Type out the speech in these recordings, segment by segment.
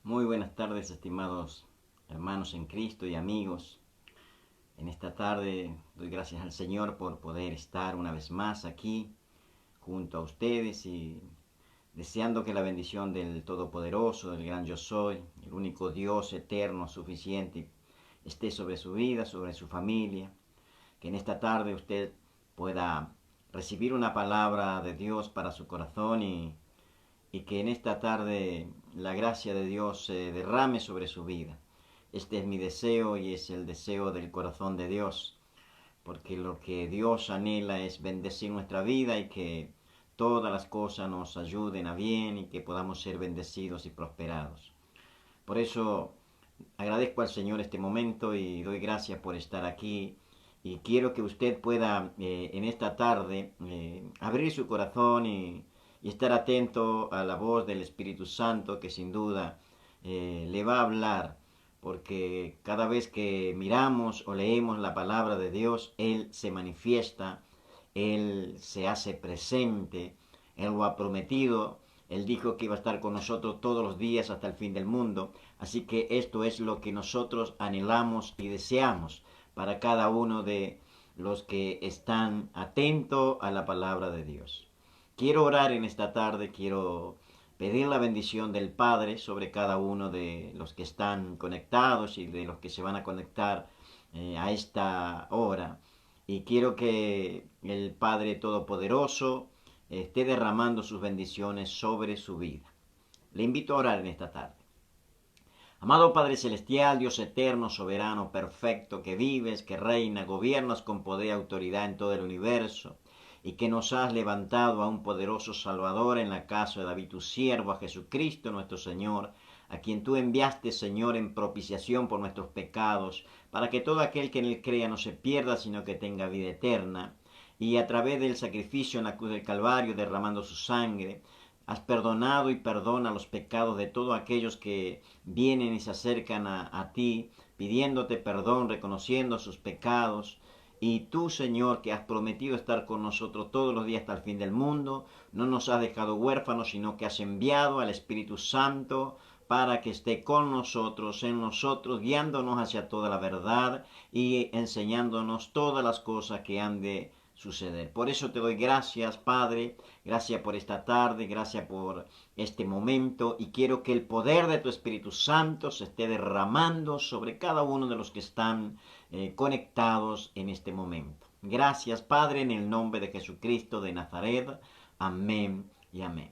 Muy buenas tardes, estimados hermanos en Cristo y amigos. En esta tarde doy gracias al Señor por poder estar una vez más aquí junto a ustedes y deseando que la bendición del Todopoderoso, del gran Yo Soy, el único Dios eterno, suficiente, esté sobre su vida, sobre su familia. Que en esta tarde usted pueda recibir una palabra de Dios para su corazón y que en esta tarde la gracia de Dios se derrame sobre su vida. Este es mi deseo y es el deseo del corazón de Dios, porque lo que Dios anhela es bendecir nuestra vida y que todas las cosas nos ayuden a bien y que podamos ser bendecidos y prosperados. Por eso agradezco al Señor este momento y doy gracias por estar aquí y quiero que usted pueda en esta tarde abrir su corazón y estar atento a la voz del Espíritu Santo que sin duda le va a hablar, porque cada vez que miramos o leemos la palabra de Dios, Él se manifiesta, Él se hace presente, Él lo ha prometido, Él dijo que iba a estar con nosotros todos los días hasta el fin del mundo. Así que esto es lo que nosotros anhelamos y deseamos para cada uno de los que están atentos a la palabra de Dios. Quiero orar en esta tarde, quiero pedir la bendición del Padre sobre cada uno de los que están conectados y de los que se van a conectar a esta hora. Y quiero que el Padre Todopoderoso esté derramando sus bendiciones sobre su vida. Le invito a orar en esta tarde. Amado Padre Celestial, Dios eterno, soberano, perfecto, que vives, que reina, gobiernas con poder y autoridad en todo el universo, y que nos has levantado a un poderoso Salvador en la casa de David tu siervo, a Jesucristo nuestro Señor, a quien tú enviaste, Señor, en propiciación por nuestros pecados, para que todo aquel que en él crea no se pierda, sino que tenga vida eterna, y a través del sacrificio en la cruz del Calvario, derramando su sangre, has perdonado y perdona los pecados de todos aquellos que vienen y se acercan a ti, pidiéndote perdón, reconociendo sus pecados. Y tú, Señor, que has prometido estar con nosotros todos los días hasta el fin del mundo, no nos has dejado huérfanos, sino que has enviado al Espíritu Santo para que esté con nosotros, en nosotros, guiándonos hacia toda la verdad y enseñándonos todas las cosas que han de suceder. Por eso te doy gracias, Padre, gracias por esta tarde, gracias por este momento y quiero que el poder de tu Espíritu Santo se esté derramando sobre cada uno de los que están conectados en este momento. Gracias, Padre, en el nombre de Jesucristo de Nazaret. Amén y amén.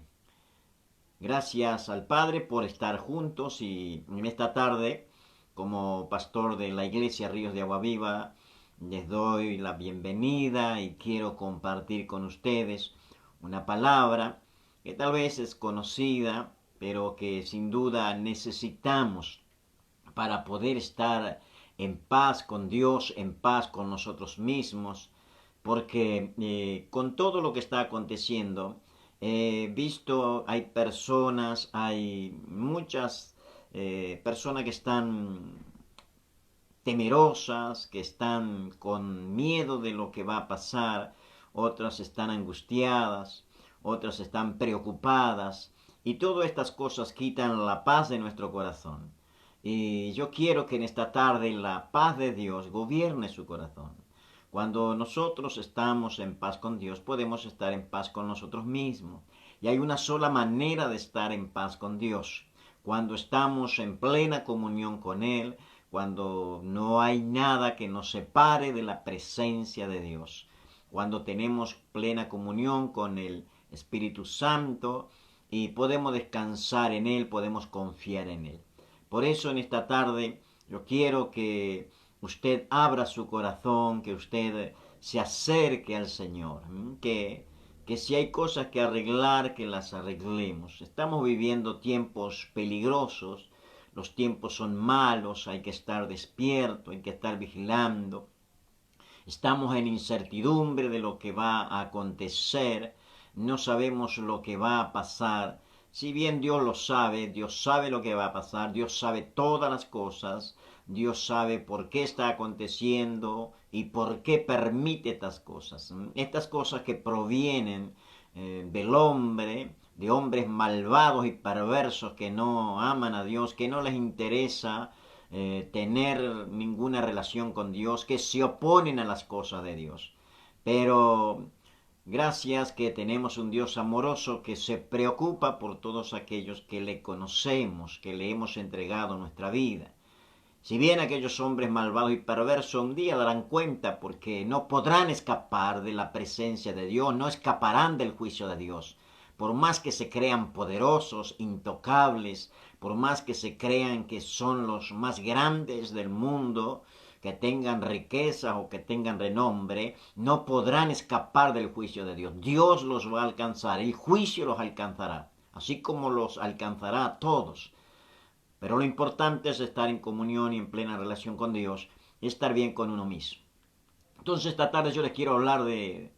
Gracias al Padre por estar juntos y en esta tarde, como pastor de la iglesia Ríos de Agua Viva, les doy la bienvenida y quiero compartir con ustedes una palabra que tal vez es conocida, pero que sin duda necesitamos para poder estar en paz con Dios, en paz con nosotros mismos, porque con todo lo que está aconteciendo, he visto, hay personas, hay muchas personas que están temerosas, que están con miedo de lo que va a pasar, otras están angustiadas, otras están preocupadas, y todas estas cosas quitan la paz de nuestro corazón. Y yo quiero que en esta tarde la paz de Dios gobierne su corazón. Cuando nosotros estamos en paz con Dios, podemos estar en paz con nosotros mismos. Y hay una sola manera de estar en paz con Dios. Cuando estamos en plena comunión con Él, cuando no hay nada que nos separe de la presencia de Dios, cuando tenemos plena comunión con el Espíritu Santo y podemos descansar en Él, podemos confiar en Él. Por eso en esta tarde yo quiero que usted abra su corazón, que usted se acerque al Señor, que si hay cosas que arreglar, que las arreglemos. Estamos viviendo tiempos peligrosos, los tiempos son malos, hay que estar despierto, hay que estar vigilando. Estamos en incertidumbre de lo que va a acontecer, no sabemos lo que va a pasar. Si bien Dios lo sabe, Dios sabe lo que va a pasar, Dios sabe todas las cosas, Dios sabe por qué está aconteciendo y por qué permite estas cosas. Estas cosas que provienen del hombre, de hombres malvados y perversos que no aman a Dios, que no les interesa tener ninguna relación con Dios, que se oponen a las cosas de Dios. Pero gracias que tenemos un Dios amoroso que se preocupa por todos aquellos que le conocemos, que le hemos entregado nuestra vida. Si bien aquellos hombres malvados y perversos un día darán cuenta porque no podrán escapar de la presencia de Dios, no escaparán del juicio de Dios. Por más que se crean poderosos, intocables, por más que se crean que son los más grandes del mundo, que tengan riqueza o que tengan renombre, no podrán escapar del juicio de Dios. Dios los va a alcanzar, el juicio los alcanzará, así como los alcanzará a todos. Pero lo importante es estar en comunión y en plena relación con Dios y estar bien con uno mismo. Entonces esta tarde yo les quiero hablar de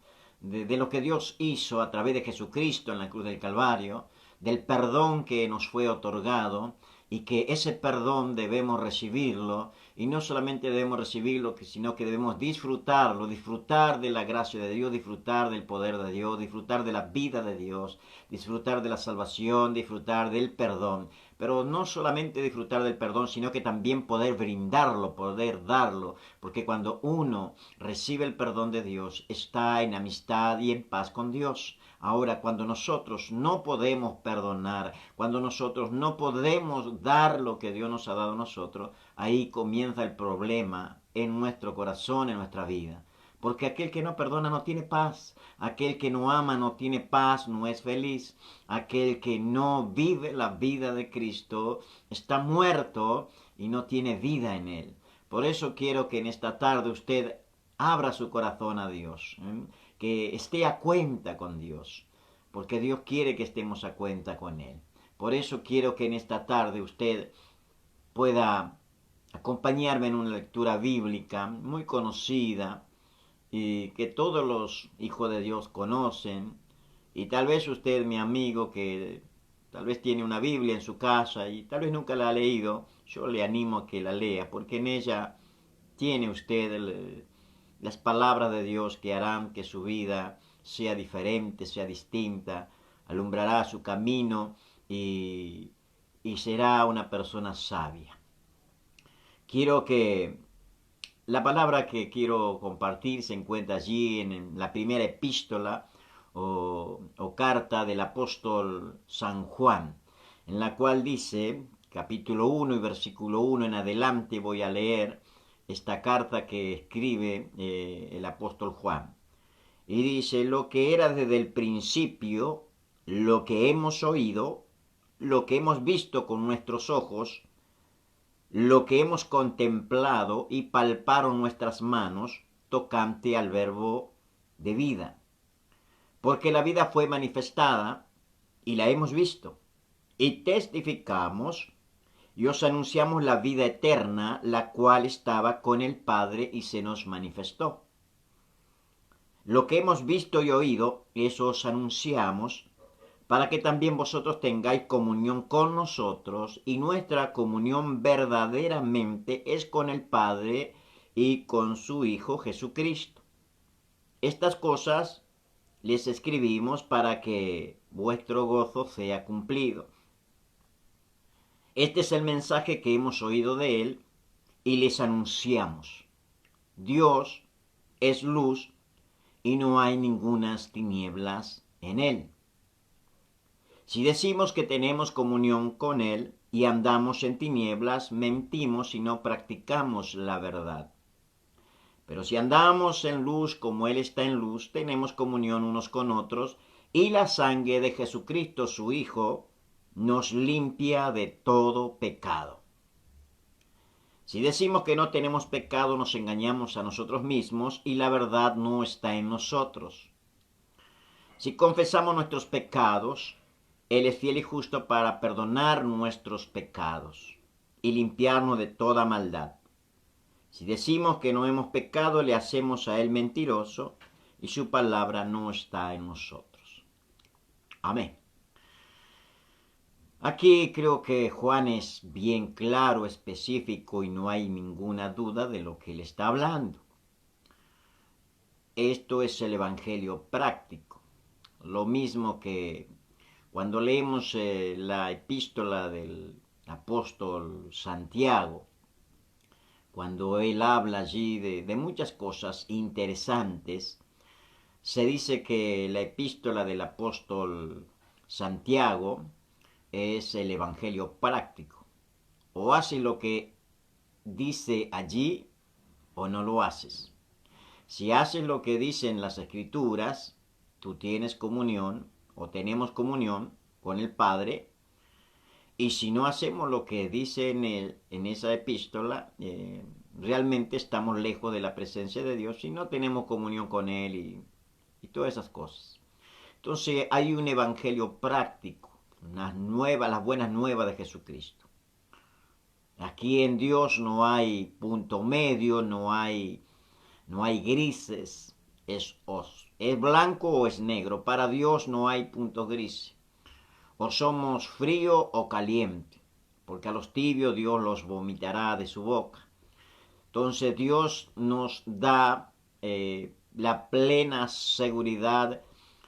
lo que Dios hizo a través de Jesucristo en la cruz del Calvario, del perdón que nos fue otorgado y que ese perdón debemos recibirlo y no solamente debemos recibirlo, sino que debemos disfrutarlo, disfrutar de la gracia de Dios, disfrutar del poder de Dios, disfrutar de la vida de Dios, disfrutar de la salvación, disfrutar del perdón. Pero no solamente disfrutar del perdón, sino que también poder brindarlo, poder darlo, porque cuando uno recibe el perdón de Dios, está en amistad y en paz con Dios. Ahora, cuando nosotros no podemos perdonar, cuando nosotros no podemos dar lo que Dios nos ha dado a nosotros, ahí comienza el problema en nuestro corazón, en nuestra vida. Porque aquel que no perdona no tiene paz, aquel que no ama no tiene paz, no es feliz, aquel que no vive la vida de Cristo está muerto y no tiene vida en él. Por eso quiero que en esta tarde usted abra su corazón a Dios, que esté a cuenta con Dios, porque Dios quiere que estemos a cuenta con Él. Por eso quiero que en esta tarde usted pueda acompañarme en una lectura bíblica muy conocida y que todos los hijos de Dios conocen. Y tal vez usted, mi amigo, que tal vez tiene una Biblia en su casa y tal vez nunca la ha leído, yo le animo a que la lea, porque en ella tiene usted las palabras de Dios que harán que su vida sea diferente, sea distinta, alumbrará su camino y será una persona sabia. Quiero que la palabra que quiero compartir se encuentra allí en la primera epístola o carta del apóstol San Juan, en la cual dice, capítulo 1 y versículo 1 en adelante voy a leer esta carta que escribe el apóstol Juan. Y dice, lo que era desde el principio, lo que hemos oído, lo que hemos visto con nuestros ojos, lo que hemos contemplado y palparon nuestras manos tocante al verbo de vida. Porque la vida fue manifestada y la hemos visto. Y testificamos y os anunciamos la vida eterna, la cual estaba con el Padre y se nos manifestó. Lo que hemos visto y oído, eso os anunciamos, para que también vosotros tengáis comunión con nosotros, y nuestra comunión verdaderamente es con el Padre y con su Hijo Jesucristo. Estas cosas les escribimos para que vuestro gozo sea cumplido. Este es el mensaje que hemos oído de Él y les anunciamos. Dios es luz y no hay ningunas tinieblas en Él. Si decimos que tenemos comunión con Él y andamos en tinieblas, mentimos y no practicamos la verdad. Pero si andamos en luz como Él está en luz, tenemos comunión unos con otros y la sangre de Jesucristo, su Hijo, nos limpia de todo pecado. Si decimos que no tenemos pecado, nos engañamos a nosotros mismos y la verdad no está en nosotros. Si confesamos nuestros pecados, Él es fiel y justo para perdonar nuestros pecados y limpiarnos de toda maldad. Si decimos que no hemos pecado, le hacemos a Él mentiroso y su palabra no está en nosotros. Amén. Aquí creo que Juan es bien claro, específico y no hay ninguna duda de lo que él está hablando. Esto es el Evangelio práctico. Lo mismo que Cuando leemos la epístola del apóstol Santiago, cuando él habla allí de muchas cosas interesantes, se dice que la epístola del apóstol Santiago es el evangelio práctico. O haces lo que dice allí o no lo haces. Si haces lo que dicen las escrituras, tú tienes comunión o tenemos comunión con el Padre. Y si no hacemos lo que dice en esa epístola, realmente estamos lejos de la presencia de Dios y no tenemos comunión con Él y todas esas cosas. Entonces hay un evangelio práctico, las buenas nuevas de Jesucristo. Aquí en Dios no hay punto medio, no hay grises, es blanco o es negro. Para Dios no hay puntos grises. O somos frío o caliente, porque a los tibios Dios los vomitará de su boca. Entonces Dios nos da la plena seguridad,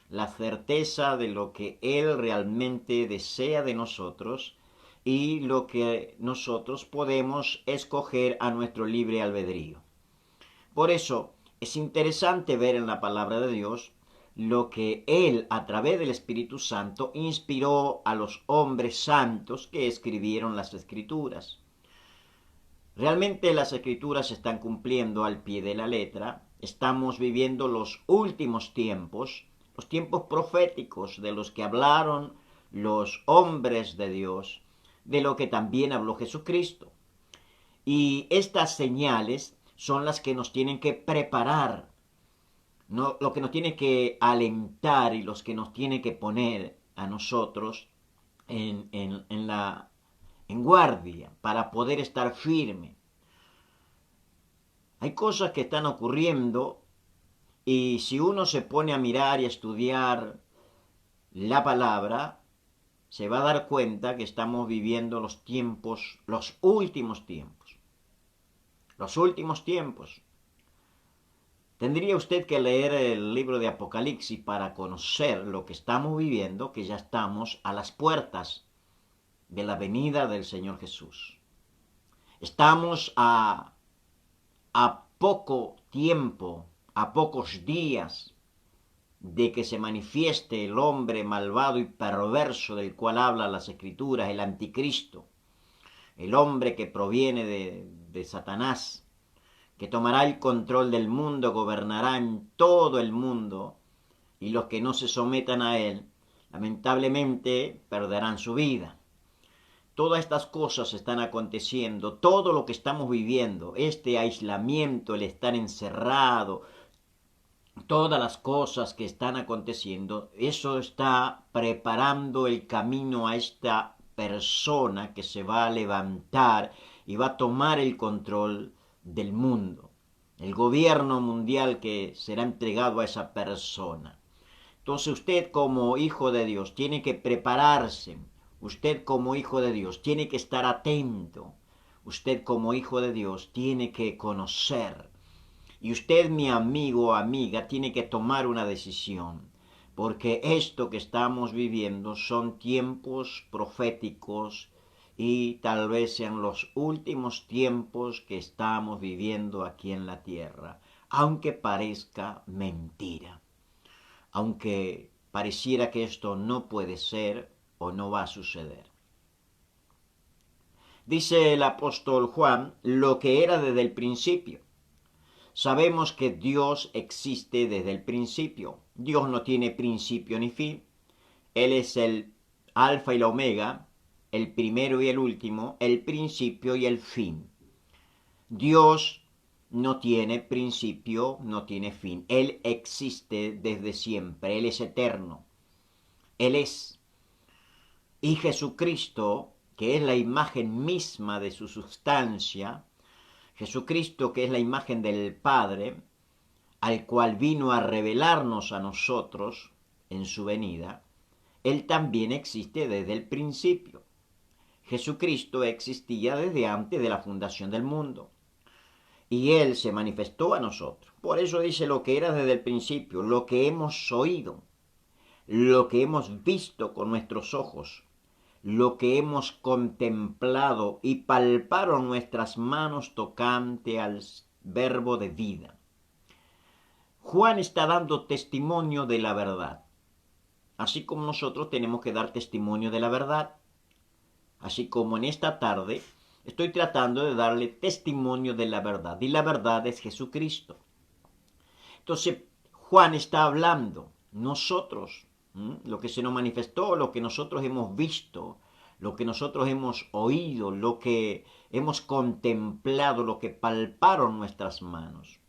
la certeza de lo que Él realmente desea de nosotros y lo que nosotros podemos escoger a nuestro libre albedrío. Por eso es interesante ver en la palabra de Dios lo que Él, a través del Espíritu Santo, inspiró a los hombres santos que escribieron las Escrituras. Realmente las Escrituras se están cumpliendo al pie de la letra. Estamos viviendo los últimos tiempos, los tiempos proféticos de los que hablaron los hombres de Dios, de lo que también habló Jesucristo. Y estas señales son las que nos tienen que preparar, ¿no? Lo que nos tiene que alentar y los que nos tiene que poner a nosotros en guardia para poder estar firme. Hay cosas que están ocurriendo y si uno se pone a mirar y a estudiar la palabra, se va a dar cuenta que estamos viviendo los tiempos, los últimos tiempos. Los últimos tiempos. Tendría usted que leer el libro de Apocalipsis para conocer lo que estamos viviendo, que ya estamos a las puertas de la venida del Señor Jesús. Estamos a poco tiempo, a pocos días de que se manifieste el hombre malvado y perverso del cual hablan las Escrituras, el anticristo, el hombre que proviene de Satanás, que tomará el control del mundo, gobernará en todo el mundo, y los que no se sometan a él, lamentablemente, perderán su vida. Todas estas cosas están aconteciendo, todo lo que estamos viviendo, este aislamiento, el estar encerrado, todas las cosas que están aconteciendo, eso está preparando el camino a esta persona que se va a levantar y va a tomar el control del mundo, el gobierno mundial que será entregado a esa persona. Entonces usted como hijo de Dios tiene que prepararse, usted como hijo de Dios tiene que estar atento, usted como hijo de Dios tiene que conocer, y usted mi amigo o amiga tiene que tomar una decisión, porque esto que estamos viviendo son tiempos proféticos y tal vez sean los últimos tiempos que estamos viviendo aquí en la tierra, aunque parezca mentira, aunque pareciera que esto no puede ser o no va a suceder. Dice el apóstol Juan lo que era desde el principio. Sabemos que Dios existe desde el principio. Dios no tiene principio ni fin. Él es el alfa y la omega, el primero y el último, el principio y el fin. Dios no tiene principio, no tiene fin. Él existe desde siempre. Él es eterno. Él es. Y Jesucristo, que es la imagen misma de su sustancia, Jesucristo, que es la imagen del Padre, al cual vino a revelarnos a nosotros en su venida, Él también existe desde el principio. Jesucristo existía desde antes de la fundación del mundo. Y Él se manifestó a nosotros. Por eso dice lo que era desde el principio, lo que hemos oído, lo que hemos visto con nuestros ojos, lo que hemos contemplado y palparon nuestras manos tocante al verbo de vida. Juan está dando testimonio de la verdad, así como nosotros tenemos que dar testimonio de la verdad, así como en esta tarde estoy tratando de darle testimonio de la verdad, y la verdad es Jesucristo. Entonces, Juan está hablando, nosotros, lo que se nos manifestó, lo que nosotros hemos visto, lo que nosotros hemos oído, lo que hemos contemplado, lo que palparon nuestras manos.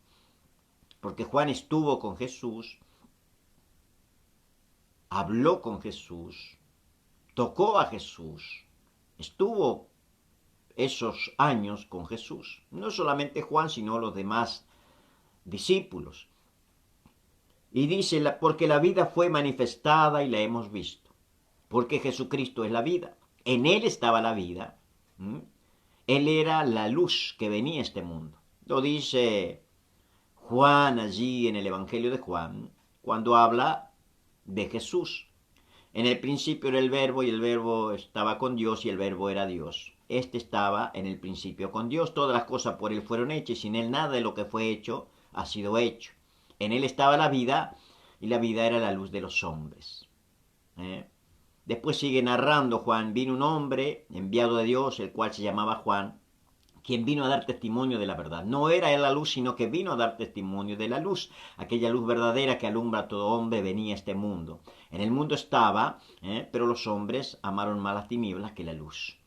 Porque Juan estuvo con Jesús, habló con Jesús, tocó a Jesús, estuvo esos años con Jesús. No solamente Juan, sino los demás discípulos. Y dice, porque la vida fue manifestada y la hemos visto. Porque Jesucristo es la vida. En Él estaba la vida. Él era la luz que venía a este mundo. Lo dice Juan allí en el Evangelio de Juan, cuando habla de Jesús. En el principio era el verbo, y el verbo estaba con Dios, y el verbo era Dios. Este estaba en el principio con Dios. Todas las cosas por Él fueron hechas, y sin Él nada de lo que fue hecho ha sido hecho. En Él estaba la vida, y la vida era la luz de los hombres. Después sigue narrando Juan, vino un hombre enviado de Dios, el cual se llamaba Juan, quien vino a dar testimonio de la verdad. No era él la luz, sino que vino a dar testimonio de la luz. Aquella luz verdadera que alumbra a todo hombre venía a este mundo. En el mundo estaba, pero los hombres amaron más las tinieblas que la luz.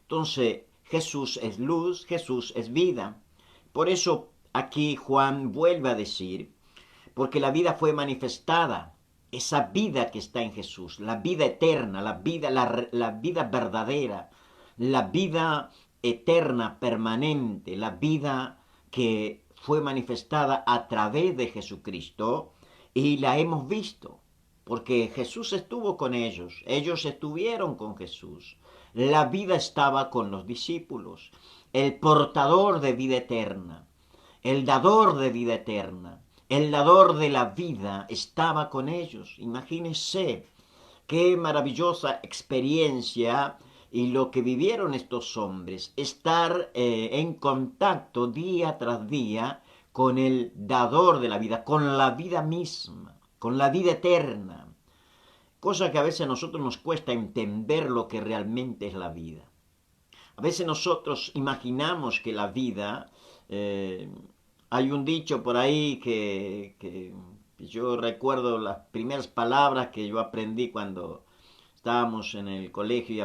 Entonces, Jesús es luz, Jesús es vida. Por eso aquí Juan vuelve a decir, porque la vida fue manifestada, esa vida que está en Jesús, la vida eterna, la vida verdadera, la vida eterna, permanente, la vida que fue manifestada a través de Jesucristo, y la hemos visto, porque Jesús estuvo con ellos estuvieron con Jesús, la vida estaba con los discípulos, el portador de vida eterna, el dador de vida eterna, el dador de la vida estaba con ellos. Imagínense qué maravillosa experiencia y lo que vivieron estos hombres, estar en contacto día tras día con el dador de la vida, con la vida misma, con la vida eterna, cosa que a veces a nosotros nos cuesta entender lo que realmente es la vida. A veces nosotros imaginamos que la vida, hay un dicho por ahí que yo recuerdo las primeras palabras que yo aprendí cuando estábamos en el colegio y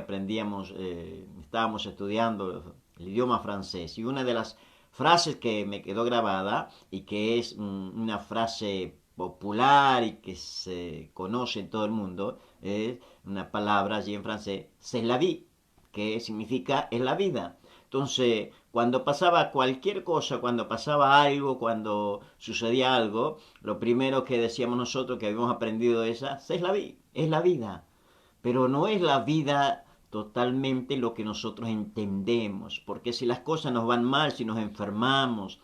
estábamos estudiando el idioma francés. Y una de las frases que me quedó grabada y que es una frase popular y que se conoce en todo el mundo, es una palabra allí en francés, c'est la vie, que significa es la vida. Entonces, cuando pasaba cualquier cosa, cuando pasaba algo, cuando sucedía algo, lo primero que decíamos nosotros que habíamos aprendido es la vida, es la vida. Pero no es la vida totalmente lo que nosotros entendemos, porque si las cosas nos van mal, si nos enfermamos,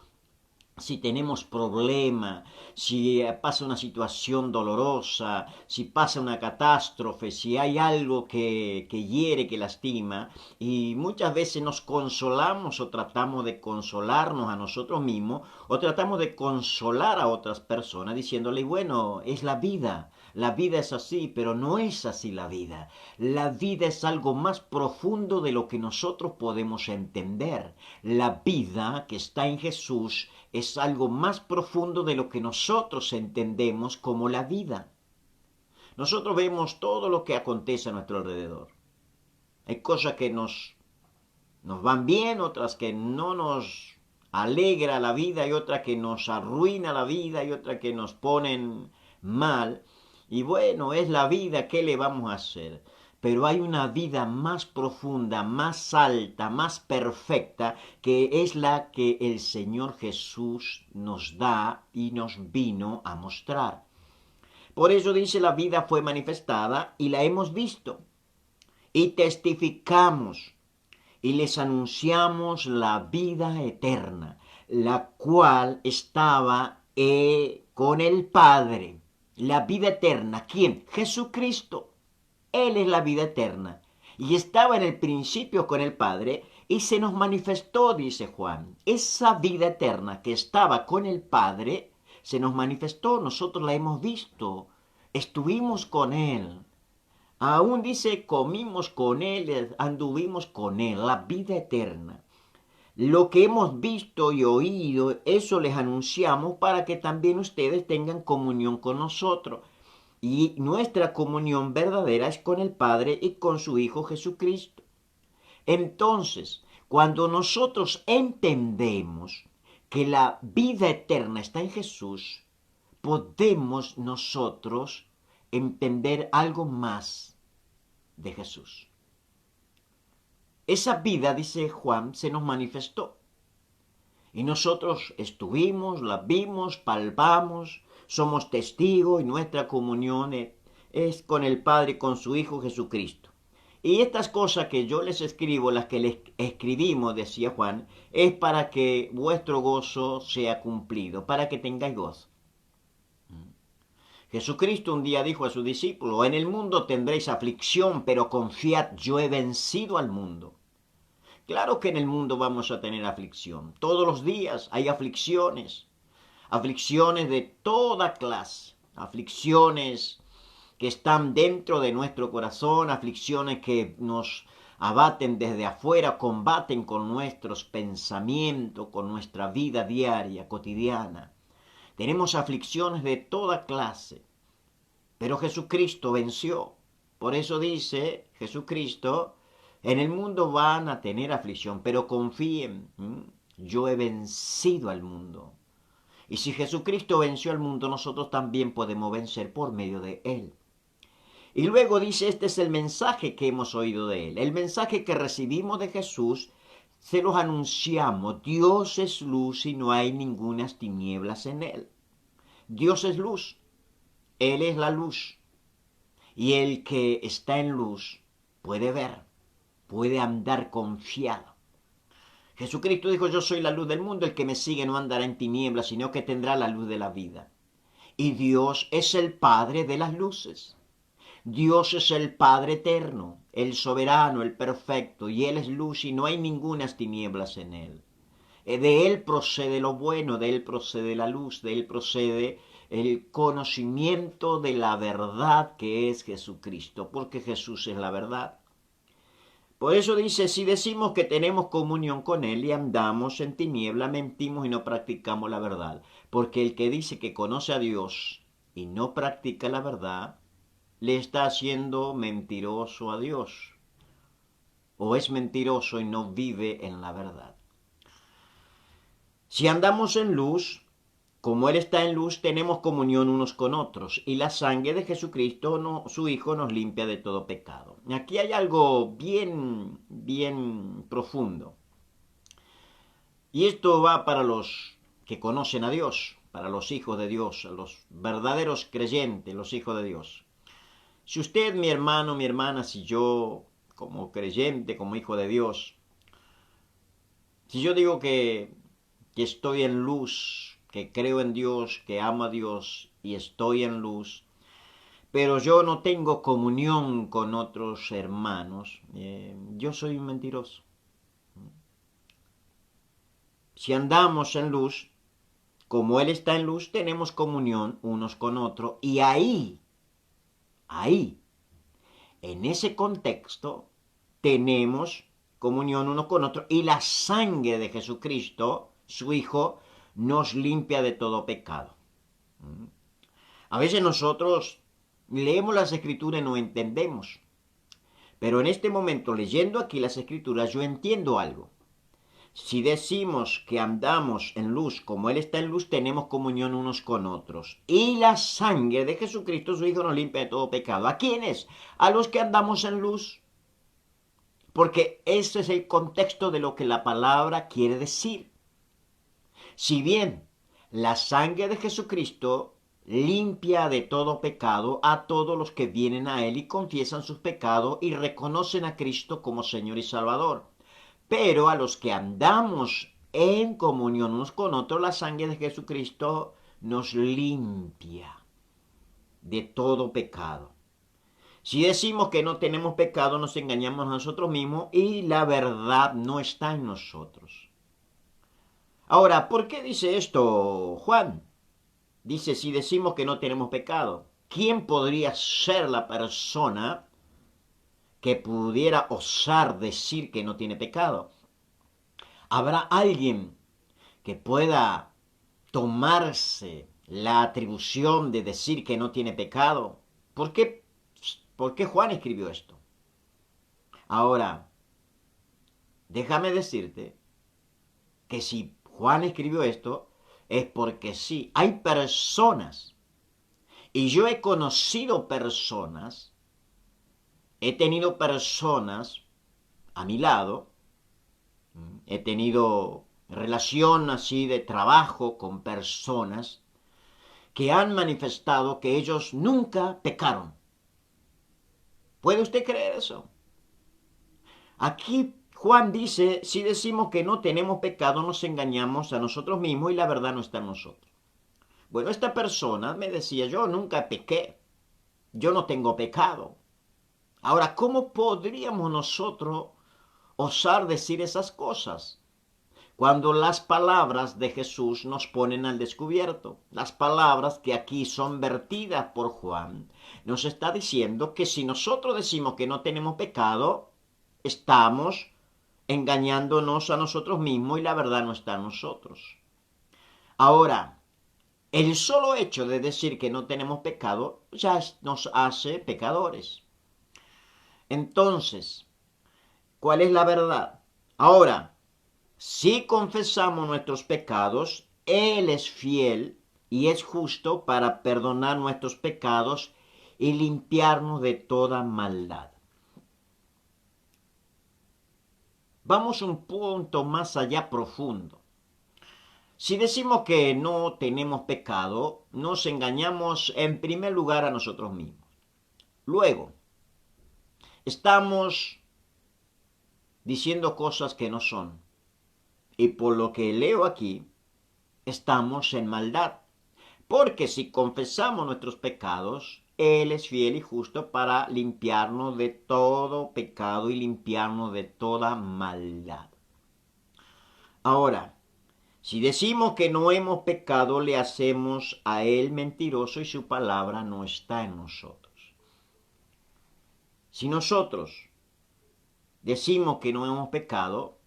si tenemos problemas, si pasa una situación dolorosa, si pasa una catástrofe, si hay algo que hiere, que lastima, y muchas veces nos consolamos o tratamos de consolarnos a nosotros mismos, o tratamos de consolar a otras personas diciéndole, bueno, es la vida es así, pero no es así la vida. La vida es algo más profundo de lo que nosotros podemos entender. La vida que está en Jesús es algo más profundo de lo que nosotros entendemos como la vida. Nosotros vemos todo lo que acontece a nuestro alrededor. Hay cosas que nos van bien, otras que no nos alegra la vida, y otras que nos arruina la vida, y otras que nos ponen mal. Y bueno, es la vida, ¿qué le vamos a hacer? Pero hay una vida más profunda, más alta, más perfecta, que es la que el Señor Jesús nos da y nos vino a mostrar. Por eso dice, la vida fue manifestada y la hemos visto. Y testificamos y les anunciamos la vida eterna, la cual estaba con el Padre. La vida eterna, ¿quién? Jesucristo. Él es la vida eterna. Y estaba en el principio con el Padre y se nos manifestó, dice Juan. Esa vida eterna que estaba con el Padre se nos manifestó, nosotros la hemos visto, estuvimos con Él. Aún dice, comimos con Él, anduvimos con Él, la vida eterna. Lo que hemos visto y oído, eso les anunciamos para que también ustedes tengan comunión con nosotros. Y nuestra comunión verdadera es con el Padre y con su Hijo Jesucristo. Entonces, cuando nosotros entendemos que la vida eterna está en Jesús, podemos nosotros entender algo más de Jesús. Esa vida, dice Juan, se nos manifestó. Y nosotros estuvimos, la vimos, palpamos, somos testigos y nuestra comunión es con el Padre y con su Hijo Jesucristo. Y estas cosas que yo les escribo, las que les escribimos, decía Juan, es para que vuestro gozo sea cumplido, para que tengáis gozo. Jesucristo un día dijo a sus discípulos, en el mundo tendréis aflicción, pero confiad, yo he vencido al mundo. Claro que en el mundo vamos a tener aflicción. Todos los días hay aflicciones. Aflicciones de toda clase. Aflicciones que están dentro de nuestro corazón. Aflicciones que nos abaten desde afuera, combaten con nuestros pensamientos, con nuestra vida diaria, cotidiana. Tenemos aflicciones de toda clase. Pero Jesucristo venció. Por eso dice Jesucristo, en el mundo van a tener aflicción, pero confíen, yo he vencido al mundo. Y si Jesucristo venció al mundo, nosotros también podemos vencer por medio de Él. Y luego dice, este es el mensaje que hemos oído de Él. El mensaje que recibimos de Jesús, se los anunciamos. Dios es luz y no hay ningunas tinieblas en Él. Dios es luz. Él es la luz. Y el que está en luz puede ver, puede andar confiado. Jesucristo dijo, yo soy la luz del mundo, el que me sigue no andará en tinieblas, sino que tendrá la luz de la vida. Y Dios es el Padre de las luces. Dios es el Padre eterno, el soberano, el perfecto, y Él es luz y no hay ningunas tinieblas en Él. De Él procede lo bueno, de Él procede la luz, de Él procede el conocimiento de la verdad que es Jesucristo, porque Jesús es la verdad. Por eso dice, si decimos que tenemos comunión con Él y andamos en tiniebla, mentimos y no practicamos la verdad. Porque el que dice que conoce a Dios y no practica la verdad, le está haciendo mentiroso a Dios. O es mentiroso y no vive en la verdad. Si andamos en luz, como Él está en luz, tenemos comunión unos con otros, y la sangre de Jesucristo, su Hijo, nos limpia de todo pecado. Aquí hay algo bien profundo. Y esto va para los que conocen a Dios, para los hijos de Dios, los verdaderos creyentes, los hijos de Dios. Si usted, mi hermano, mi hermana, si yo, como creyente, como hijo de Dios, si yo digo que estoy en luz, que creo en Dios, que amo a Dios y estoy en luz, pero yo no tengo comunión con otros hermanos, yo soy un mentiroso. Si andamos en luz, como Él está en luz, tenemos comunión unos con otros y ahí, en ese contexto, tenemos comunión uno con otro y la sangre de Jesucristo, su Hijo, nos limpia de todo pecado. A veces nosotros leemos las Escrituras y no entendemos. Pero en este momento, leyendo aquí las Escrituras, yo entiendo algo. Si decimos que andamos en luz como Él está en luz, tenemos comunión unos con otros. Y la sangre de Jesucristo, su Hijo, nos limpia de todo pecado. ¿A quiénes? A los que andamos en luz. Porque ese es el contexto de lo que la palabra quiere decir. Si bien la sangre de Jesucristo limpia de todo pecado a todos los que vienen a Él y confiesan sus pecados y reconocen a Cristo como Señor y Salvador. Pero a los que andamos en comunión unos con otros, la sangre de Jesucristo nos limpia. de todo pecado. Si decimos que no tenemos pecado, nos engañamos a nosotros mismos y la verdad no está en nosotros. Ahora, ¿por qué dice esto Juan? Dice, si decimos que no tenemos pecado, ¿quién podría ser la persona que pudiera osar decir que no tiene pecado? ¿Habrá alguien que pueda tomarse la atribución de decir que no tiene pecado? ¿Por qué Juan escribió esto? Ahora, déjame decirte que si Juan escribió esto, es porque sí, hay personas, y yo he conocido personas, he tenido personas a mi lado, he tenido relación así de trabajo con personas que han manifestado que ellos nunca pecaron. ¿Puede usted creer eso? Aquí Juan dice, si decimos que no tenemos pecado, nos engañamos a nosotros mismos y la verdad no está en nosotros. Bueno, esta persona me decía, yo nunca pequé, yo no tengo pecado. Ahora, ¿cómo podríamos nosotros osar decir esas cosas? Cuando las palabras de Jesús nos ponen al descubierto, las palabras que aquí son vertidas por Juan, nos está diciendo que si nosotros decimos que no tenemos pecado, estamos engañándonos a nosotros mismos y la verdad no está en nosotros. Ahora, el solo hecho de decir que no tenemos pecado ya nos hace pecadores. Entonces, ¿cuál es la verdad? Ahora, si confesamos nuestros pecados, Él es fiel y es justo para perdonar nuestros pecados y limpiarnos de toda maldad. Vamos un punto más allá profundo. Si decimos que no tenemos pecado, nos engañamos en primer lugar a nosotros mismos. Luego, estamos diciendo cosas que no son. Y por lo que leo aquí, estamos en maldad. Porque si confesamos nuestros pecados, Él es fiel y justo para limpiarnos de todo pecado y limpiarnos de toda maldad. Ahora, si decimos que no hemos pecado, le hacemos a Él mentiroso y su palabra no está en nosotros. Si nosotros decimos que no hemos pecado,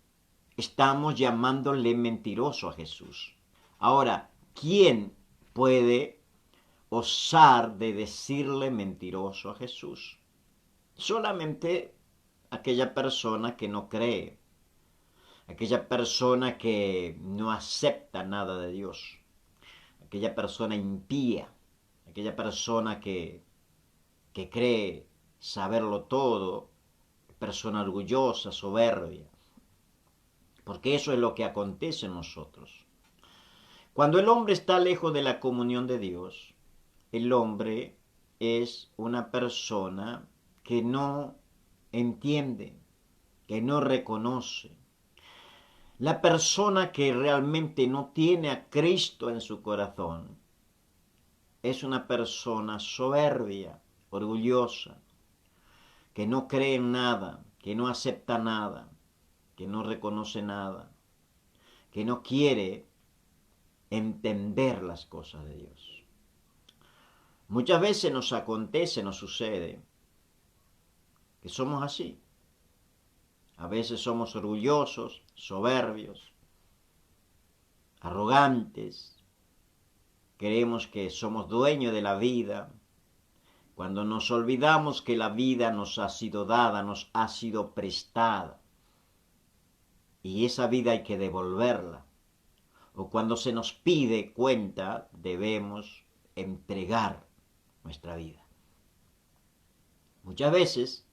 estamos llamándole mentiroso a Jesús. Ahora, ¿quién puede osar de decirle mentiroso a Jesús? Solamente aquella persona que no cree, aquella persona que no acepta nada de Dios, aquella persona impía, aquella persona que cree saberlo todo, persona orgullosa, soberbia, porque eso es lo que acontece en nosotros. Cuando el hombre está lejos de la comunión de Dios, el hombre es una persona que no entiende, que no reconoce. La persona que realmente no tiene a Cristo en su corazón es una persona soberbia, orgullosa, que no cree en nada, que no acepta nada, que no reconoce nada, que no quiere entender las cosas de Dios. Muchas veces nos acontece, nos sucede, que somos así. A veces somos orgullosos, soberbios, arrogantes, creemos que somos dueños de la vida, cuando nos olvidamos que la vida nos ha sido dada, nos ha sido prestada, y esa vida hay que devolverla. O cuando se nos pide cuenta, debemos entregar nuestra vida. Muchas veces,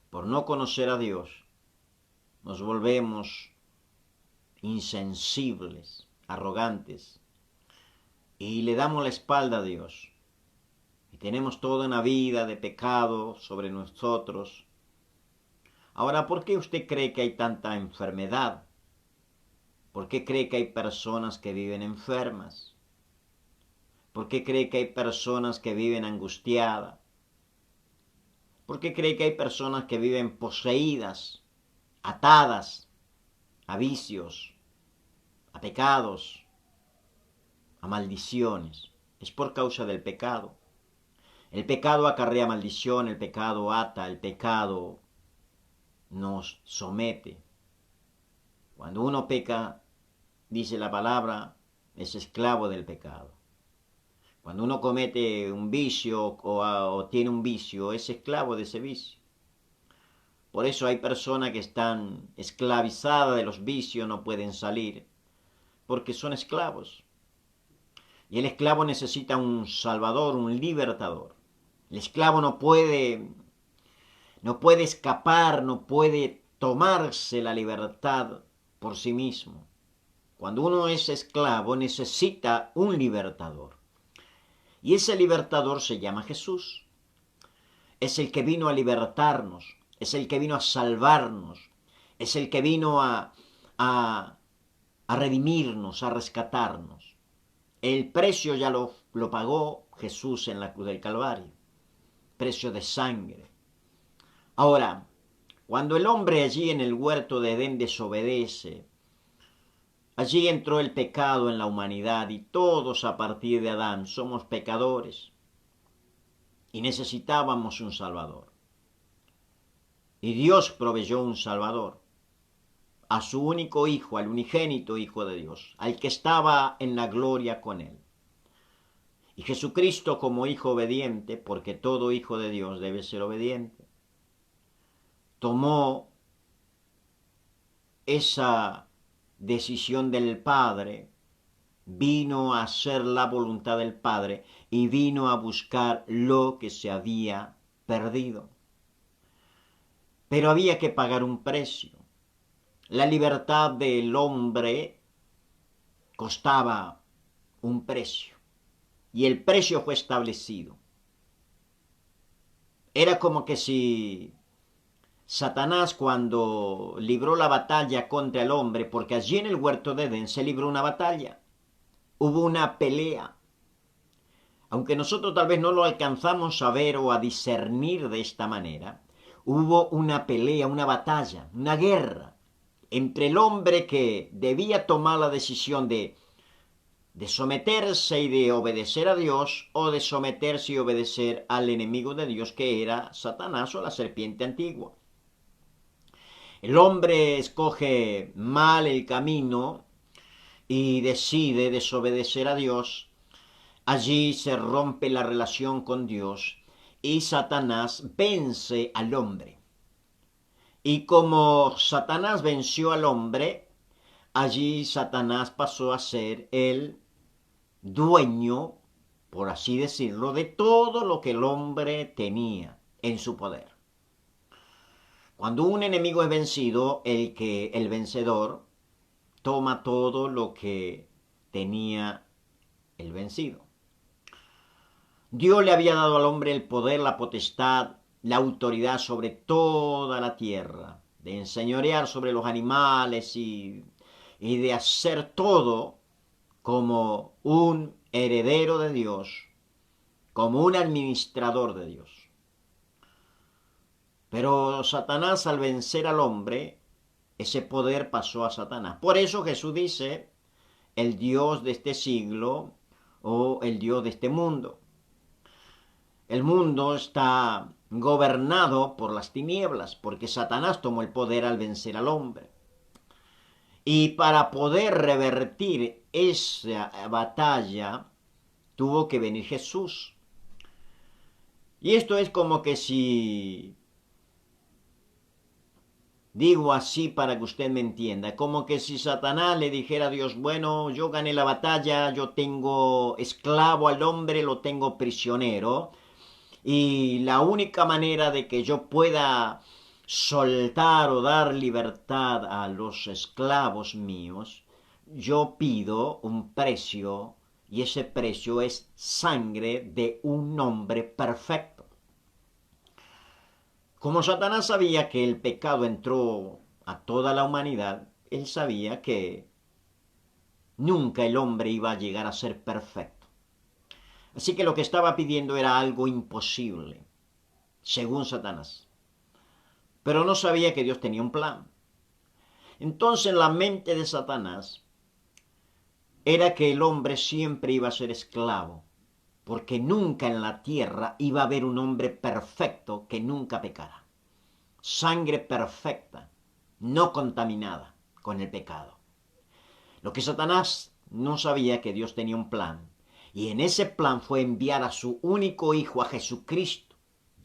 por no conocer a Dios, nos volvemos insensibles, arrogantes, y le damos la espalda a Dios. Y tenemos toda una vida de pecado sobre nosotros. Ahora, ¿por qué usted cree que hay tanta enfermedad? ¿Por qué cree que hay personas que viven enfermas? ¿Por qué cree que hay personas que viven angustiadas? ¿Por qué cree que hay personas que viven poseídas, atadas a vicios, a pecados, a maldiciones? Es por causa del pecado. El pecado acarrea maldición, el pecado ata, el pecado nos somete. Cuando uno peca, dice la palabra, es esclavo del pecado. Cuando uno comete un vicio o tiene un vicio, es esclavo de ese vicio. Por eso hay personas que están esclavizadas de los vicios, no pueden salir, porque son esclavos. Y el esclavo necesita un salvador, un libertador. El esclavo no puede escapar, no puede tomarse la libertad por sí mismo. Cuando uno es esclavo necesita un libertador. Y ese libertador se llama Jesús. Es el que vino a libertarnos, es el que vino a salvarnos, es el que vino a redimirnos, a rescatarnos. El precio ya lo pagó Jesús en la cruz del Calvario, precio de sangre. Ahora, cuando el hombre allí en el huerto de Edén desobedece, allí entró el pecado en la humanidad y todos a partir de Adán somos pecadores y necesitábamos un Salvador. Y Dios proveyó un Salvador, a su único Hijo, al unigénito Hijo de Dios, al que estaba en la gloria con Él. Y Jesucristo como Hijo obediente, porque todo Hijo de Dios debe ser obediente, tomó esa decisión del Padre, vino a hacer la voluntad del Padre y vino a buscar lo que se había perdido. Pero había que pagar un precio. La libertad del hombre costaba un precio y el precio fue establecido. Era como que si Satanás, cuando libró la batalla contra el hombre, porque allí en el huerto de Edén se libró una batalla, hubo una pelea. Aunque nosotros tal vez no lo alcanzamos a ver o a discernir de esta manera, hubo una pelea, una batalla, una guerra entre el hombre que debía tomar la decisión de someterse y de obedecer a Dios, o de someterse y obedecer al enemigo de Dios, que era Satanás o la serpiente antigua. El hombre escoge mal el camino y decide desobedecer a Dios. Allí se rompe la relación con Dios y Satanás vence al hombre. Y como Satanás venció al hombre, allí Satanás pasó a ser el dueño, por así decirlo, de todo lo que el hombre tenía en su poder. Cuando un enemigo es vencido, el vencedor toma todo lo que tenía el vencido. Dios le había dado al hombre el poder, la potestad, la autoridad sobre toda la tierra, de enseñorear sobre los animales y de hacer todo como un heredero de Dios, como un administrador de Dios. Pero Satanás, al vencer al hombre, ese poder pasó a Satanás. Por eso Jesús dice, el Dios de este siglo o el Dios de este mundo. El mundo está gobernado por las tinieblas, porque Satanás tomó el poder al vencer al hombre. Y para poder revertir esa batalla, tuvo que venir Jesús. Y esto es como que si, digo así para que usted me entienda, como que si Satanás le dijera a Dios, bueno, yo gané la batalla, yo tengo esclavo al hombre, lo tengo prisionero, y la única manera de que yo pueda soltar o dar libertad a los esclavos míos, yo pido un precio, y ese precio es sangre de un hombre perfecto. Como Satanás sabía que el pecado entró a toda la humanidad, él sabía que nunca el hombre iba a llegar a ser perfecto. Así que lo que estaba pidiendo era algo imposible, según Satanás. Pero no sabía que Dios tenía un plan. Entonces la mente de Satanás era que el hombre siempre iba a ser esclavo, porque nunca en la tierra iba a haber un hombre perfecto que nunca pecara. Sangre perfecta, no contaminada con el pecado. Lo que Satanás no sabía que Dios tenía un plan, y en ese plan fue enviar a su único hijo, a Jesucristo,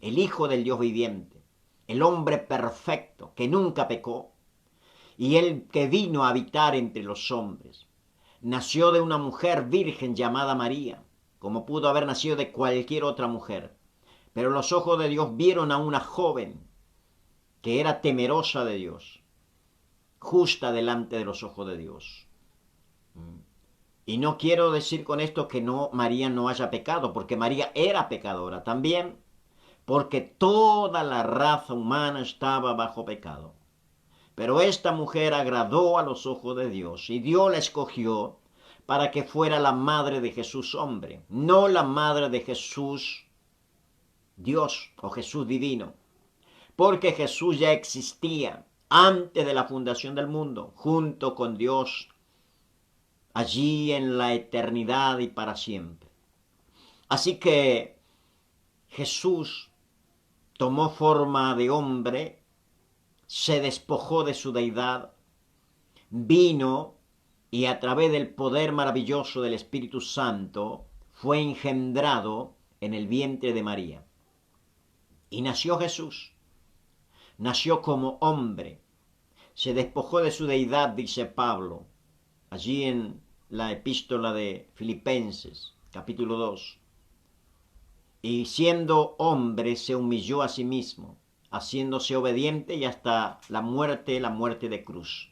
el Hijo del Dios viviente, el hombre perfecto que nunca pecó, y el que vino a habitar entre los hombres. Nació de una mujer virgen llamada María, como pudo haber nacido de cualquier otra mujer. Pero los ojos de Dios vieron a una joven que era temerosa de Dios, justa delante de los ojos de Dios. Y no quiero decir con esto que María no haya pecado, porque María era pecadora también, porque toda la raza humana estaba bajo pecado. Pero esta mujer agradó a los ojos de Dios y Dios la escogió para que fuera la madre de Jesús hombre, no la madre de Jesús Dios o Jesús divino, porque Jesús ya existía antes de la fundación del mundo, junto con Dios, allí en la eternidad y para siempre. Así que Jesús tomó forma de hombre, se despojó de su deidad, vino y a través del poder maravilloso del Espíritu Santo fue engendrado en el vientre de María. Y nació Jesús, nació como hombre, se despojó de su deidad, dice Pablo, allí en la epístola de Filipenses, capítulo 2. Y siendo hombre se humilló a sí mismo, haciéndose obediente y hasta la muerte de cruz,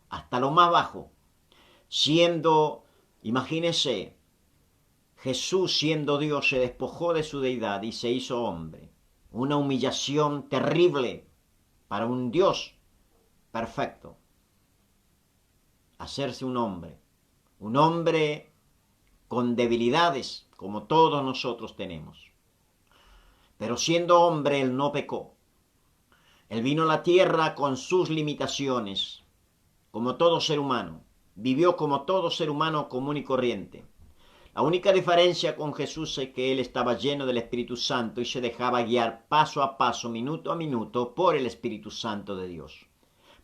hasta lo más bajo. Imagínese, Jesús siendo Dios se despojó de su deidad y se hizo hombre. Una humillación terrible para un Dios perfecto. Hacerse un hombre con debilidades como todos nosotros tenemos. Pero siendo hombre, él no pecó. Él vino a la tierra con sus limitaciones, como todo ser humano. Vivió como todo ser humano común y corriente. La única diferencia con Jesús es que él estaba lleno del Espíritu Santo y se dejaba guiar paso a paso, minuto a minuto, por el Espíritu Santo de Dios.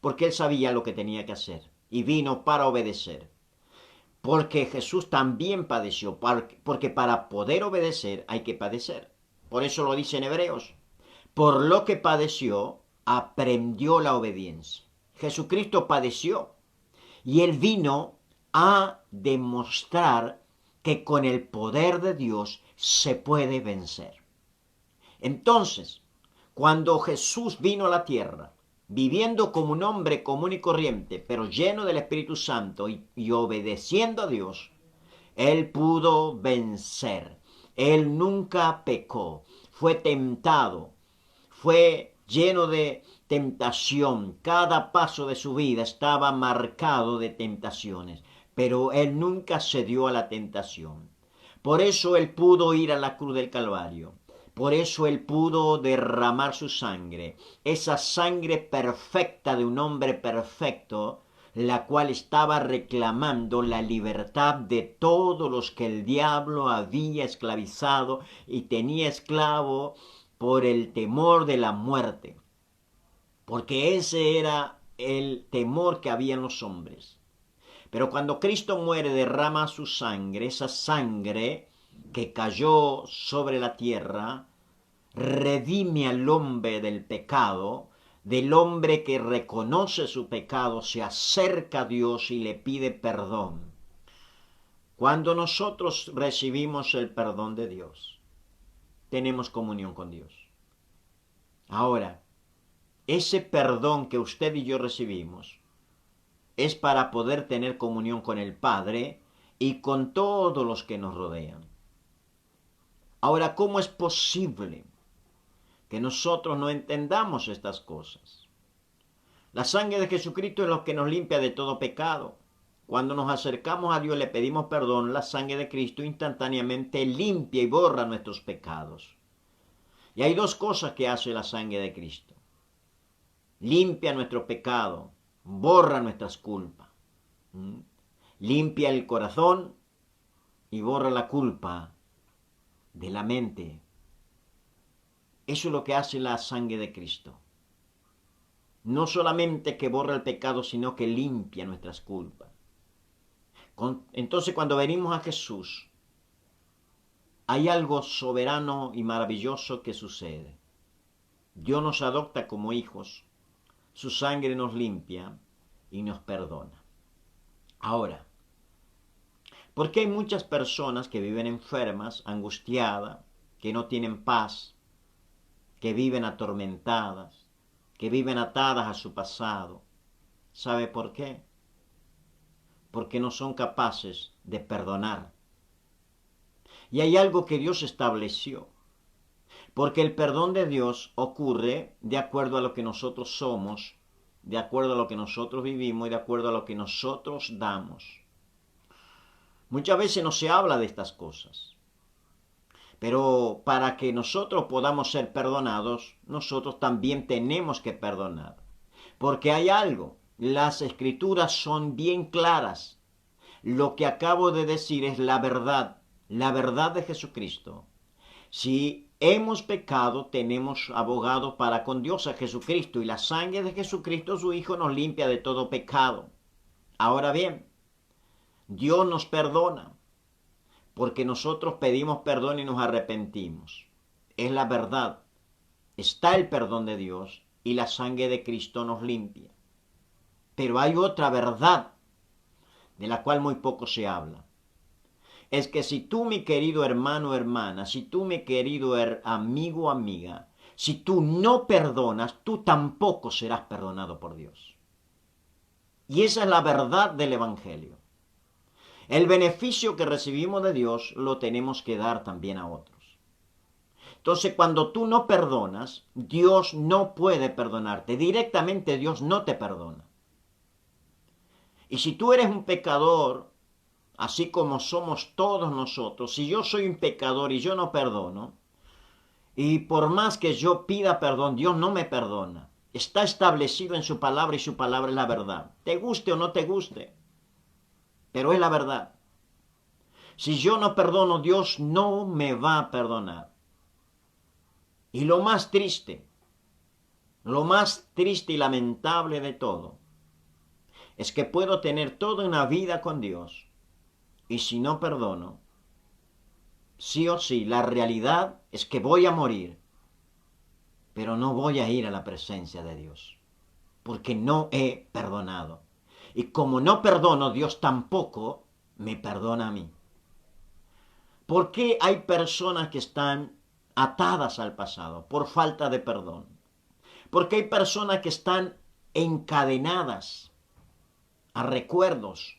Porque él sabía lo que tenía que hacer y vino para obedecer. Porque Jesús también padeció, porque para poder obedecer hay que padecer. Por eso lo dice en Hebreos. Por lo que padeció, aprendió la obediencia. Jesucristo padeció y él vino a demostrar que con el poder de Dios se puede vencer. Entonces, cuando Jesús vino a la tierra, viviendo como un hombre común y corriente, pero lleno del Espíritu Santo y obedeciendo a Dios, él pudo vencer. Él nunca pecó, fue tentado, fue lleno de tentación. Cada paso de su vida estaba marcado de tentaciones, pero él nunca cedió a la tentación. Por eso él pudo ir a la cruz del Calvario. Por eso él pudo derramar su sangre, esa sangre perfecta de un hombre perfecto, la cual estaba reclamando la libertad de todos los que el diablo había esclavizado y tenía esclavo por el temor de la muerte. Porque ese era el temor que había en los hombres. Pero cuando Cristo muere, derrama su sangre, esa sangre que cayó sobre la tierra, redime al hombre del pecado, del hombre que reconoce su pecado, se acerca a Dios y le pide perdón. Cuando nosotros recibimos el perdón de Dios, tenemos comunión con Dios. Ahora, ese perdón que usted y yo recibimos es para poder tener comunión con el Padre y con todos los que nos rodean. Ahora, ¿cómo es posible que nosotros no entendamos estas cosas? La sangre de Jesucristo es lo que nos limpia de todo pecado. Cuando nos acercamos a Dios, le pedimos perdón, la sangre de Cristo instantáneamente limpia y borra nuestros pecados. Y hay dos cosas que hace la sangre de Cristo. Limpia nuestro pecado, borra nuestras culpas. Limpia el corazón y borra la culpa de la mente. Eso es lo que hace la sangre de Cristo. No solamente que borra el pecado, sino que limpia nuestras culpas. Entonces, cuando venimos a Jesús, hay algo soberano y maravilloso que sucede. Dios nos adopta como hijos, su sangre nos limpia y nos perdona. Ahora, ¿por qué hay muchas personas que viven enfermas, angustiadas, que no tienen paz, que viven atormentadas, que viven atadas a su pasado? ¿Sabe por qué? Porque no son capaces de perdonar. Y hay algo que Dios estableció. Porque el perdón de Dios ocurre de acuerdo a lo que nosotros somos, de acuerdo a lo que nosotros vivimos y de acuerdo a lo que nosotros damos. Muchas veces no se habla de estas cosas. Pero para que nosotros podamos ser perdonados, nosotros también tenemos que perdonar. Porque hay algo, las escrituras son bien claras. Lo que acabo de decir es la verdad de Jesucristo. Si hemos pecado, tenemos abogado para con Dios, a Jesucristo, y la sangre de Jesucristo, su Hijo, nos limpia de todo pecado. Ahora bien, Dios nos perdona, porque nosotros pedimos perdón y nos arrepentimos. Es la verdad. Está el perdón de Dios y la sangre de Cristo nos limpia. Pero hay otra verdad de la cual muy poco se habla. Es que si tú, mi querido hermano o hermana, si tú, mi querido amigo o amiga, si tú no perdonas, tú tampoco serás perdonado por Dios. Y esa es la verdad del Evangelio. El beneficio que recibimos de Dios lo tenemos que dar también a otros. Entonces, cuando tú no perdonas, Dios no puede perdonarte. Directamente Dios no te perdona. Y si tú eres un pecador, así como somos todos nosotros, si yo soy un pecador y yo no perdono, y por más que yo pida perdón, Dios no me perdona. Está establecido en su palabra y su palabra es la verdad. Te guste o no te guste, pero es la verdad. Si yo no perdono, Dios no me va a perdonar. Y lo más triste y lamentable de todo, es que puedo tener toda una vida con Dios, y si no perdono, sí o sí, la realidad es que voy a morir, pero no voy a ir a la presencia de Dios, porque no he perdonado. Y como no perdono, Dios tampoco me perdona a mí. ¿Por qué hay personas que están atadas al pasado por falta de perdón? Porque hay personas que están encadenadas a recuerdos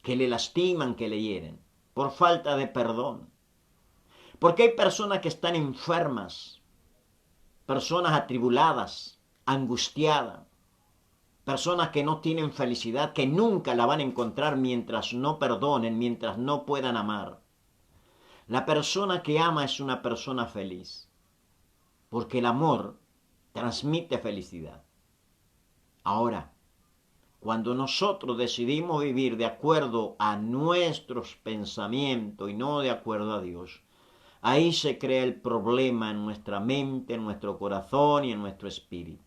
que le lastiman, que le hieren, por falta de perdón. Porque hay personas que están enfermas, personas atribuladas, angustiadas, personas que no tienen felicidad, que nunca la van a encontrar mientras no perdonen, mientras no puedan amar. La persona que ama es una persona feliz, porque el amor transmite felicidad. Ahora, cuando nosotros decidimos vivir de acuerdo a nuestros pensamientos y no de acuerdo a Dios, ahí se crea el problema en nuestra mente, en nuestro corazón y en nuestro espíritu.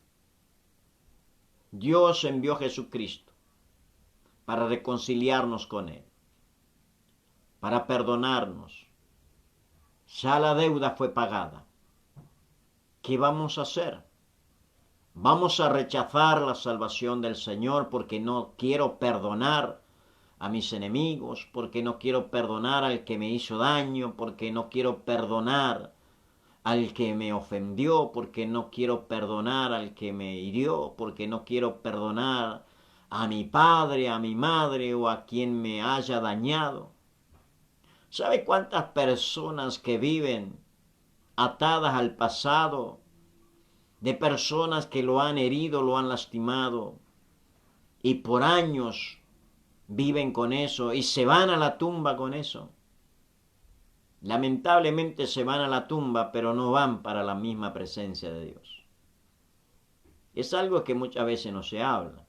Dios envió a Jesucristo para reconciliarnos con Él, para perdonarnos. Ya la deuda fue pagada. ¿Qué vamos a hacer? ¿Vamos a rechazar la salvación del Señor porque no quiero perdonar a mis enemigos, porque no quiero perdonar al que me hizo daño, porque no quiero perdonar al que me ofendió, porque no quiero perdonar al que me hirió, porque no quiero perdonar a mi padre, a mi madre o a quien me haya dañado? ¿Sabe cuántas personas que viven atadas al pasado, de personas que lo han herido, lo han lastimado, y por años viven con eso y se van a la tumba con eso. Lamentablemente se van a la tumba, pero no van para la misma presencia de Dios. Es algo que muchas veces no se habla.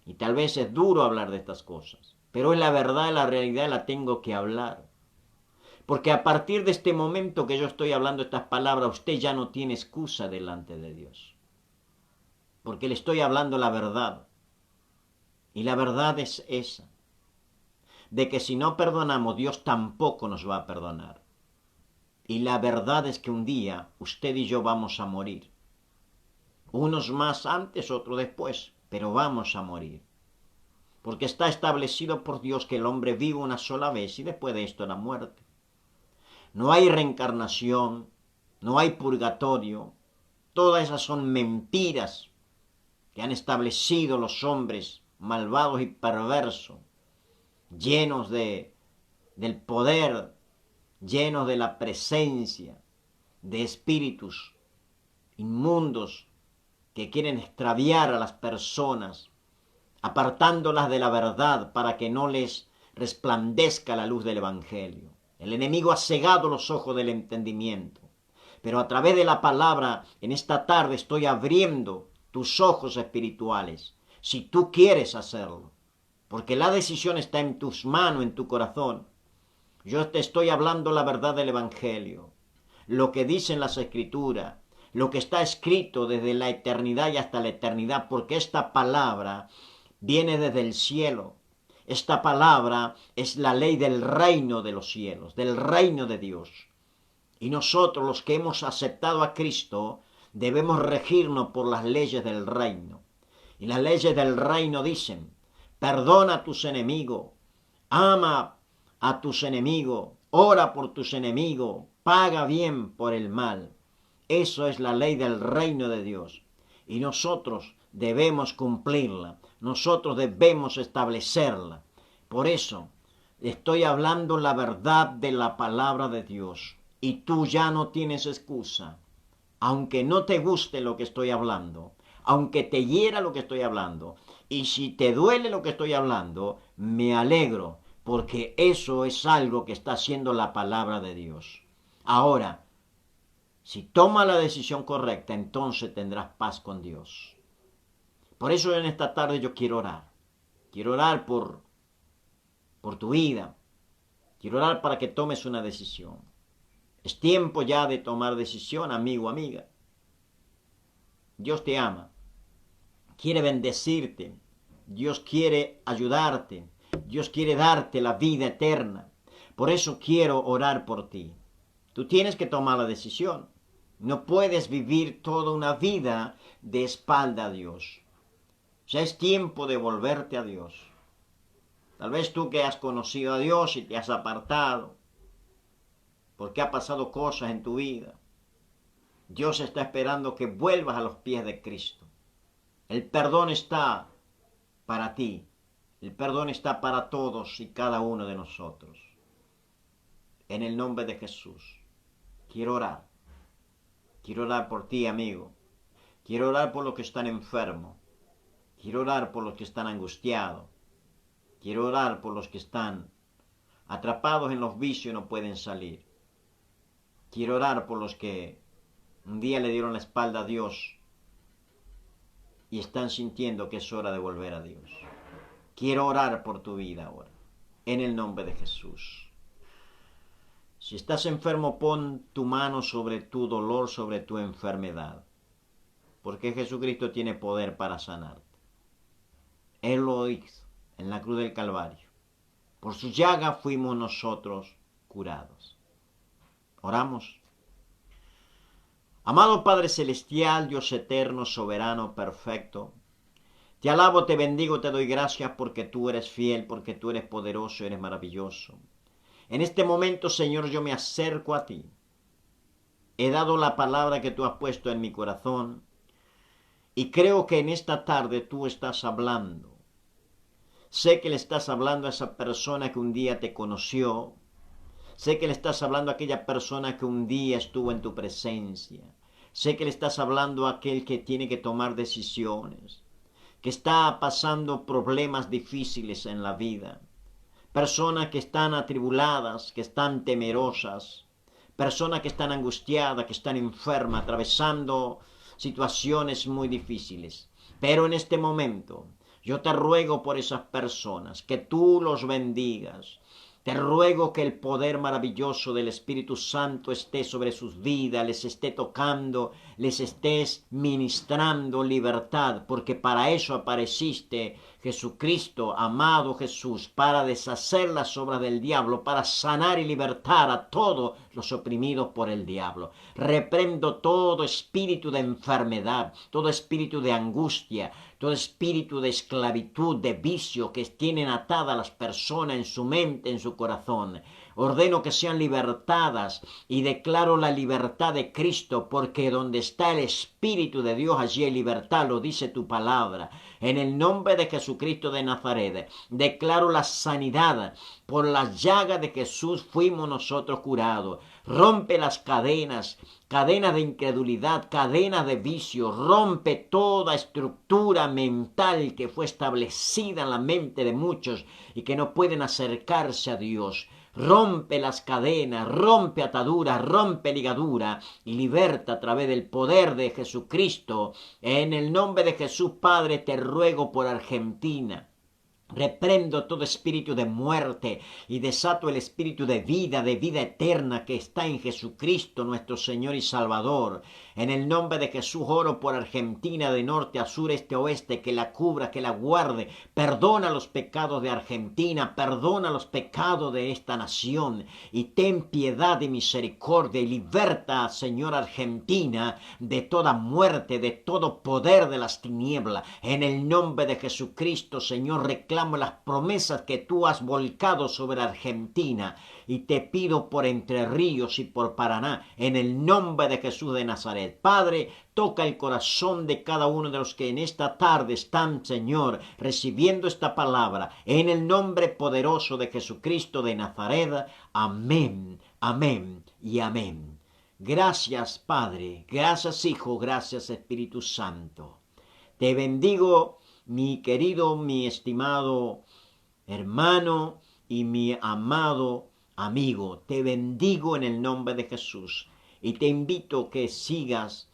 Y tal vez es duro hablar de estas cosas, pero es la verdad, la realidad, la tengo que hablar. Porque a partir de este momento que yo estoy hablando estas palabras, usted ya no tiene excusa delante de Dios. Porque le estoy hablando la verdad. Y la verdad es esa, de que si no perdonamos, Dios tampoco nos va a perdonar. Y la verdad es que un día usted y yo vamos a morir. Unos más antes, otros después, pero vamos a morir. Porque está establecido por Dios que el hombre vive una sola vez y después de esto la muerte. No hay reencarnación, no hay purgatorio. Todas esas son mentiras que han establecido los hombres malvados y perversos, llenos del poder, llenos de la presencia de espíritus inmundos que quieren extraviar a las personas, apartándolas de la verdad para que no les resplandezca la luz del Evangelio. El enemigo ha cegado los ojos del entendimiento, pero a través de la palabra en esta tarde estoy abriendo tus ojos espirituales, si tú quieres hacerlo, porque la decisión está en tus manos, en tu corazón. Yo te estoy hablando la verdad del Evangelio, lo que dicen las Escrituras, lo que está escrito desde la eternidad y hasta la eternidad, porque esta palabra viene desde el cielo. Esta palabra es la ley del reino de los cielos, del reino de Dios. Y nosotros, los que hemos aceptado a Cristo, debemos regirnos por las leyes del reino. Y las leyes del reino dicen: perdona a tus enemigos, ama a tus enemigos, ora por tus enemigos, paga bien por el mal. Eso es la ley del reino de Dios. Y nosotros debemos cumplirla, nosotros debemos establecerla. Por eso estoy hablando la verdad de la palabra de Dios. Y tú ya no tienes excusa. Aunque no te guste lo que estoy hablando, aunque te hiera lo que estoy hablando, y si te duele lo que estoy hablando, me alegro, porque eso es algo que está haciendo la palabra de Dios. Ahora, si tomas la decisión correcta, entonces tendrás paz con Dios. Por eso en esta tarde yo quiero orar. Quiero orar por tu vida. Quiero orar para que tomes una decisión. Es tiempo ya de tomar decisión, amigo, amiga. Dios te ama. Quiere bendecirte. Dios quiere ayudarte. Dios quiere darte la vida eterna. Por eso quiero orar por ti. Tú tienes que tomar la decisión. No puedes vivir toda una vida de espalda a Dios. Ya es tiempo de volverte a Dios. Tal vez tú que has conocido a Dios y te has apartado, porque ha pasado cosas en tu vida. Dios está esperando que vuelvas a los pies de Cristo. El perdón está para ti. El perdón está para todos y cada uno de nosotros. En el nombre de Jesús, quiero orar. Quiero orar por ti, amigo. Quiero orar por los que están enfermos. Quiero orar por los que están angustiados. Quiero orar por los que están atrapados en los vicios y no pueden salir. Quiero orar por los que un día le dieron la espalda a Dios y están sintiendo que es hora de volver a Dios. Quiero orar por tu vida ahora, en el nombre de Jesús. Si estás enfermo, pon tu mano sobre tu dolor, sobre tu enfermedad, porque Jesucristo tiene poder para sanarte. Él lo hizo en la cruz del Calvario. Por su llaga fuimos nosotros curados. Oramos. Amado Padre Celestial, Dios eterno, soberano, perfecto, te alabo, te bendigo, te doy gracias porque tú eres fiel, porque tú eres poderoso, eres maravilloso. En este momento, Señor, yo me acerco a ti. He dado la palabra que tú has puesto en mi corazón y creo que en esta tarde tú estás hablando. Sé que le estás hablando a esa persona que un día te conoció. Sé que le estás hablando a aquella persona que un día estuvo en tu presencia. Sé que le estás hablando a aquel que tiene que tomar decisiones. que está pasando problemas difíciles en la vida, personas que están atribuladas, que están temerosas, personas que están angustiadas, que están enfermas, atravesando situaciones muy difíciles. Pero en este momento, yo te ruego por esas personas, que tú los bendigas. Te ruego que el poder maravilloso del Espíritu Santo esté sobre sus vidas, les esté tocando, les estés ministrando libertad, porque para eso apareciste, Jesucristo, amado Jesús, para deshacer las obras del diablo, para sanar y libertar a todos los oprimidos por el diablo. Reprendo todo espíritu de enfermedad, todo espíritu de angustia, todo espíritu de esclavitud, de vicio que tienen atadas las personas en su mente, en su corazón. Ordeno que sean libertadas y declaro la libertad de Cristo, porque donde está el Espíritu de Dios, allí hay libertad, lo dice tu palabra. En el nombre de Jesucristo de Nazaret, declaro la sanidad. Por las llagas de Jesús fuimos nosotros curados. Rompe las cadenas, cadenas de incredulidad, cadenas de vicio, rompe toda estructura mental que fue establecida en la mente de muchos y que no pueden acercarse a Dios. Rompe las cadenas, rompe ataduras, rompe ligadura y liberta a través del poder de Jesucristo. En el nombre de Jesús, Padre, te ruego por Argentina. Reprendo todo espíritu de muerte y desato el espíritu de vida eterna que está en Jesucristo nuestro Señor y Salvador. En el nombre de Jesús oro por Argentina de norte a sur, este a oeste, que la cubra, que la guarde. Perdona los pecados de Argentina, perdona los pecados de esta nación y ten piedad y misericordia y liberta, Señor, Argentina de toda muerte, de todo poder de las tinieblas. En el nombre de Jesucristo, Señor, reclamo las promesas que tú has volcado sobre Argentina y te pido por Entre Ríos y por Paraná, en el nombre de Jesús de Nazaret. Padre, toca el corazón de cada uno de los que en esta tarde están, Señor, recibiendo esta palabra, en el nombre poderoso de Jesucristo de Nazaret. Amén, amén y amén. Gracias, Padre, gracias, Hijo, gracias, Espíritu Santo. Te bendigo, mi querido, mi estimado hermano y mi amado amigo. Te bendigo en el nombre de Jesús y te invito que sigas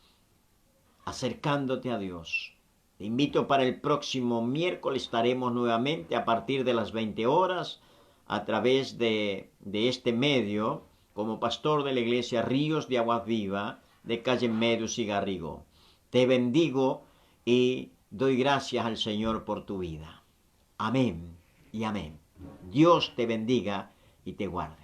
acercándote a Dios. Te invito para el próximo miércoles, estaremos nuevamente a partir de las 20 horas a través de este medio como pastor de la iglesia Ríos de Agua Viva de calle Medios y Garrigo. Te bendigo y doy gracias al Señor por tu vida. Amén y amén. Dios te bendiga y te guarde.